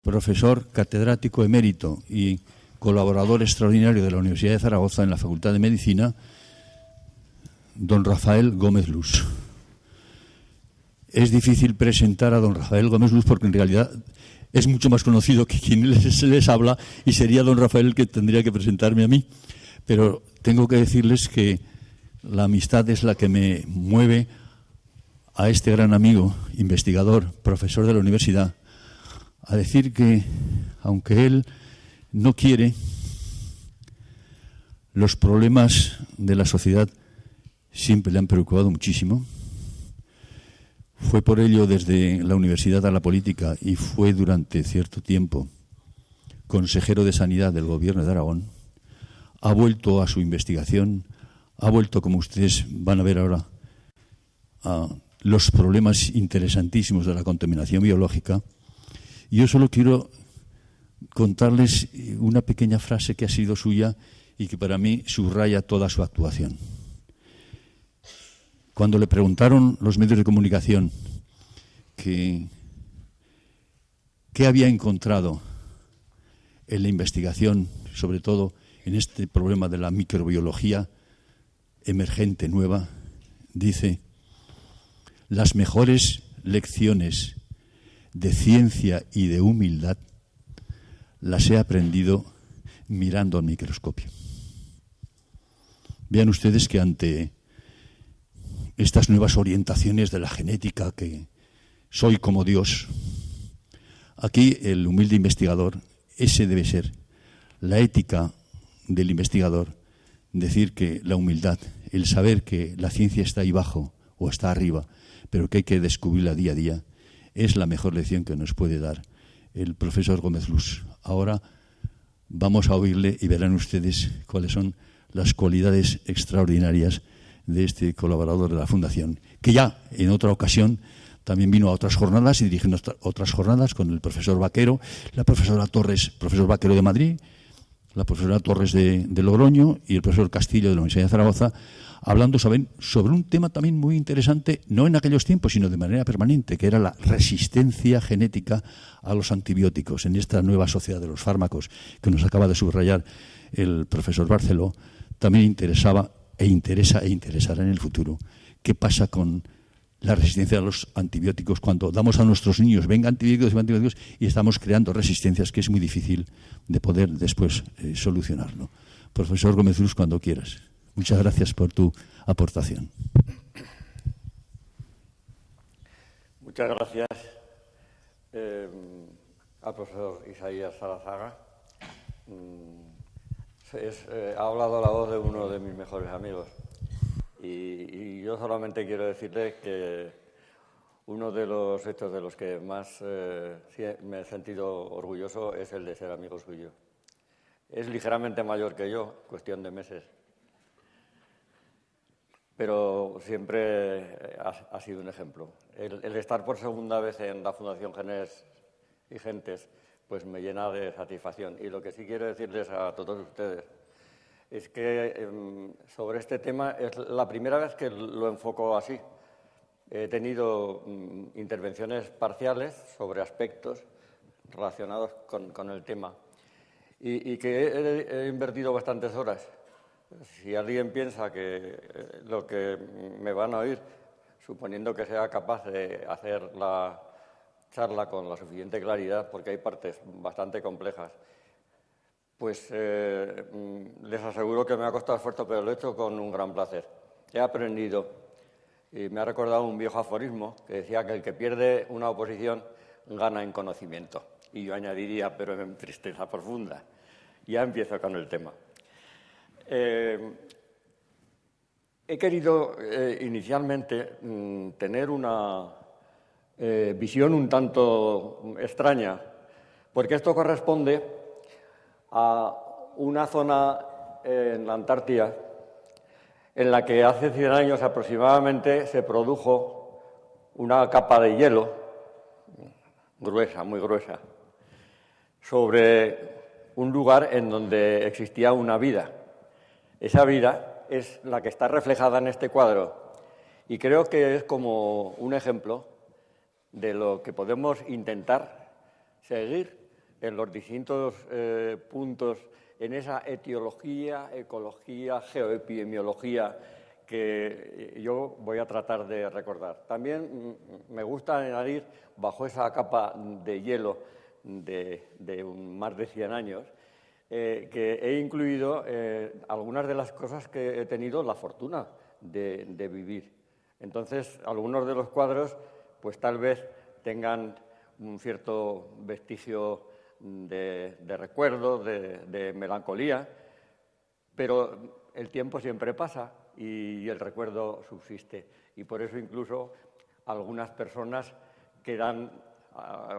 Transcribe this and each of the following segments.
profesor catedrático emérito y colaborador extraordinario de la Universidad de Zaragoza en la Facultad de Medicina, don Rafael Gómez Luz. Es difícil presentar a don Rafael Gómez Luz porque en realidad es mucho más conocido que quien les habla y sería don Rafael el que tendría que presentarme a mí. Pero tengo que decirles que la amistad es la que me mueve a este gran amigo, investigador, profesor de la universidad, a decir que, aunque él no quiere, los problemas de la sociedad siempre le han preocupado muchísimo. Fue por ello desde la universidad a la política y fue durante cierto tiempo consejero de Sanidad del Gobierno de Aragón. Ha vuelto a su investigación, ha vuelto, como ustedes van a ver ahora, a los problemas interesantísimos de la contaminación biológica. Y yo solo quiero contarles una pequeña frase que ha sido suya y que para mí subraya toda su actuación. Cuando le preguntaron los medios de comunicación qué había encontrado en la investigación, sobre todo en este problema de la microbiología emergente nueva, dice: las mejores lecciones de ciencia y de humildad las he aprendido mirando al microscopio. Vean ustedes que ante estas nuevas orientaciones de la genética, que soy como Dios, aquí el humilde investigador, ese debe ser la ética del investigador, decir que la humildad, el saber que la ciencia está ahí abajo o está arriba, pero que hay que descubrirla día a día, es la mejor lección que nos puede dar el profesor Gómez Luz. Ahora vamos a oírle y verán ustedes cuáles son las cualidades extraordinarias de este colaborador de la Fundación, que ya en otra ocasión también vino a otras jornadas y dirigió otras jornadas con el profesor Vaquero, la profesora Torres, profesor Vaquero de Madrid, la profesora Torres de Logroño y el profesor Castillo de la Universidad de Zaragoza, hablando sobre un tema también muy interesante, no en aquellos tiempos, sino de manera permanente, que era la resistencia genética a los antibióticos en esta nueva sociedad de los fármacos que nos acaba de subrayar el profesor Barceló. También interesaba e interesará en el futuro qué pasa con la resistencia a los antibióticos cuando damos a nuestros niños antibióticos y estamos creando resistencias que es muy difícil de poder después solucionarlo. Profesor Gómez Luz, cuando quieras. Muchas gracias por tu aportación. Muchas gracias al profesor Isaías Salazaga. Ha hablado la voz de uno de mis mejores amigos. Y yo solamente quiero decirles que uno de los hechos de los que más me he sentido orgulloso es el de ser amigo suyo. Es ligeramente mayor que yo, cuestión de meses, pero siempre ha sido un ejemplo. El estar por segunda vez en la Fundación Genes y Gentes pues me llena de satisfacción. Y lo que sí quiero decirles a todos ustedes es que sobre este tema es la primera vez que lo enfoco así. He tenido intervenciones parciales sobre aspectos relacionados con el tema y que he invertido bastantes horas. Si alguien piensa que lo que me van a oír, suponiendo que sea capaz de hacer la charla con la suficiente claridad, porque hay partes bastante complejas, pues les aseguro que me ha costado esfuerzo, pero lo he hecho con un gran placer. He aprendido y me ha recordado un viejo aforismo que decía que el que pierde una oposición gana en conocimiento. Y yo añadiría, pero en tristeza profunda. Ya empiezo con el tema. He querido inicialmente tener una visión un tanto extraña, porque esto corresponde a una zona en la Antártida en la que hace 100 años aproximadamente se produjo una capa de hielo gruesa, muy gruesa, sobre un lugar en donde existía una vida. Esa vida es la que está reflejada en este cuadro y creo que es como un ejemplo de lo que podemos intentar seguir en los distintos puntos, en esa etiología, ecología, geoepidemiología que yo voy a tratar de recordar. También me gusta añadir, bajo esa capa de hielo de más de 100 años, que he incluido algunas de las cosas que he tenido la fortuna de vivir. Entonces, algunos de los cuadros, pues tal vez tengan un cierto vestigio de recuerdo, de melancolía, pero el tiempo siempre pasa y el recuerdo subsiste. Y por eso incluso algunas personas quedan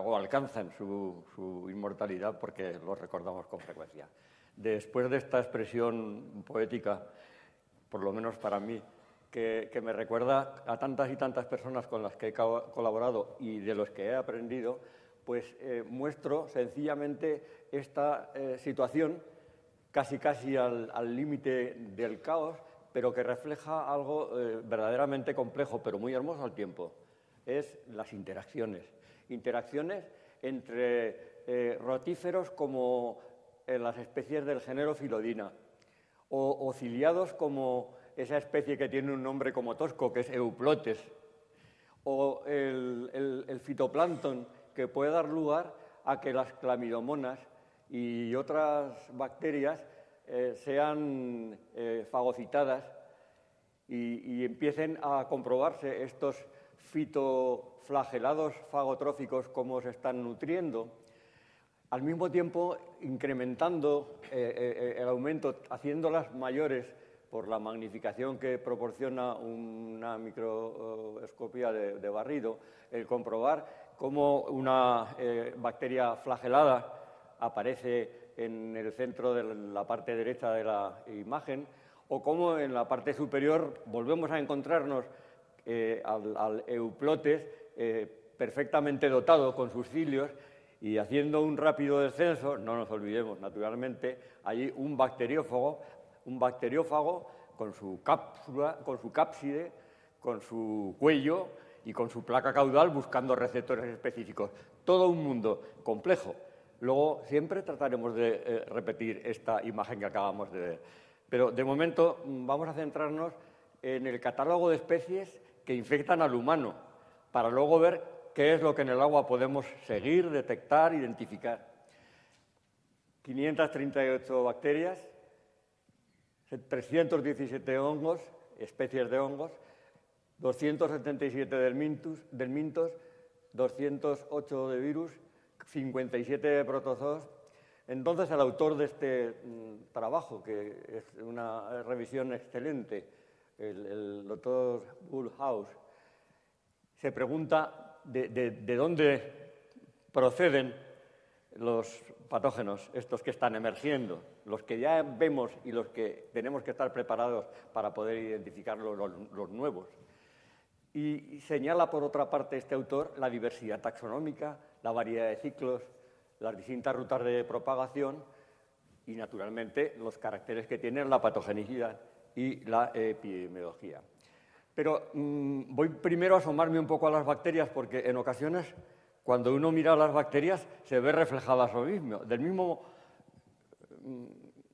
o alcanzan su inmortalidad porque los recordamos con frecuencia. Después de esta expresión poética, por lo menos para mí, que me recuerda a tantas y tantas personas con las que he colaborado y de los que he aprendido, pues muestro sencillamente esta situación casi al límite del caos, pero que refleja algo verdaderamente complejo, pero muy hermoso al tiempo. Es las interacciones entre rotíferos como en las especies del género Philodina, o ciliados como esa especie que tiene un nombre como tosco, que es Euplotes, o el fitoplancton, que puede dar lugar a que las clamidomonas y otras bacterias sean fagocitadas y empiecen a comprobarse estos fitoflagelados fagotróficos cómo se están nutriendo, al mismo tiempo incrementando el aumento, haciéndolas mayores por la magnificación que proporciona una microscopía de barrido, el comprobar cómo una bacteria flagelada aparece en el centro de la parte derecha de la imagen, o cómo en la parte superior volvemos a encontrarnos al Euplotes perfectamente dotado con sus cilios, y haciendo un rápido descenso, no nos olvidemos, naturalmente, hay un bacteriófago con su cápsula, con su cápside, con su cuello y con su placa caudal buscando receptores específicos. Todo un mundo complejo. Luego siempre trataremos de repetir esta imagen que acabamos de ver. Pero de momento vamos a centrarnos en el catálogo de especies que infectan al humano, para luego ver qué es lo que en el agua podemos seguir, detectar, identificar. 538 bacterias, 317 hongos, especies de hongos, 277 delmintos, 208 de virus, 57 de protozoos. Entonces, el autor de este trabajo, que es una revisión excelente, el doctor Bullhaus, se pregunta de dónde proceden los patógenos, estos que están emergiendo, los que ya vemos y los que tenemos que estar preparados para poder identificar los nuevos. Y señala, por otra parte, este autor la diversidad taxonómica, la variedad de ciclos, las distintas rutas de propagación y, naturalmente, los caracteres que tienen la patogenicidad y la epidemiología. Pero voy primero a asomarme un poco a las bacterias, porque en ocasiones, cuando uno mira a las bacterias, se ve reflejada a sí mismo. Del mismo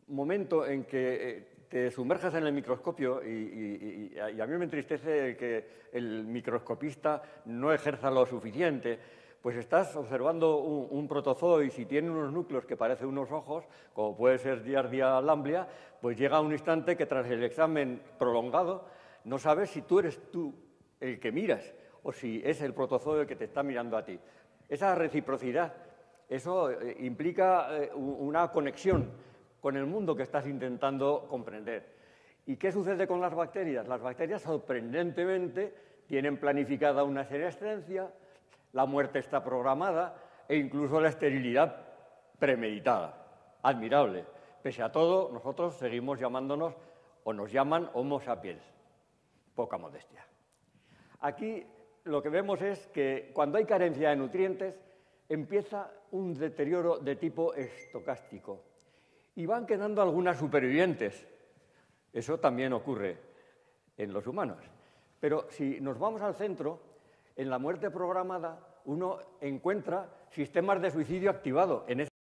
momento en que te sumerges en el microscopio, y a mí me entristece que el microscopista no ejerza lo suficiente, pues estás observando un protozoo y si tiene unos núcleos que parecen unos ojos, como puede ser Giardia lamblia, pues llega un instante que tras el examen prolongado no sabes si tú eres tú el que miras o si es el protozoo el que te está mirando a ti. Esa reciprocidad, eso implica una conexión con el mundo que estás intentando comprender. ¿Y qué sucede con las bacterias? Las bacterias, sorprendentemente, tienen planificada una senescencia, la muerte está programada e incluso la esterilidad premeditada. Admirable. Pese a todo, nosotros seguimos llamándonos, o nos llaman, Homo sapiens. Poca modestia. Aquí lo que vemos es que cuando hay carencia de nutrientes empieza un deterioro de tipo estocástico y van quedando algunas supervivientes. Eso también ocurre en los humanos. Pero si nos vamos al centro, en la muerte programada uno encuentra sistemas de suicidio activados.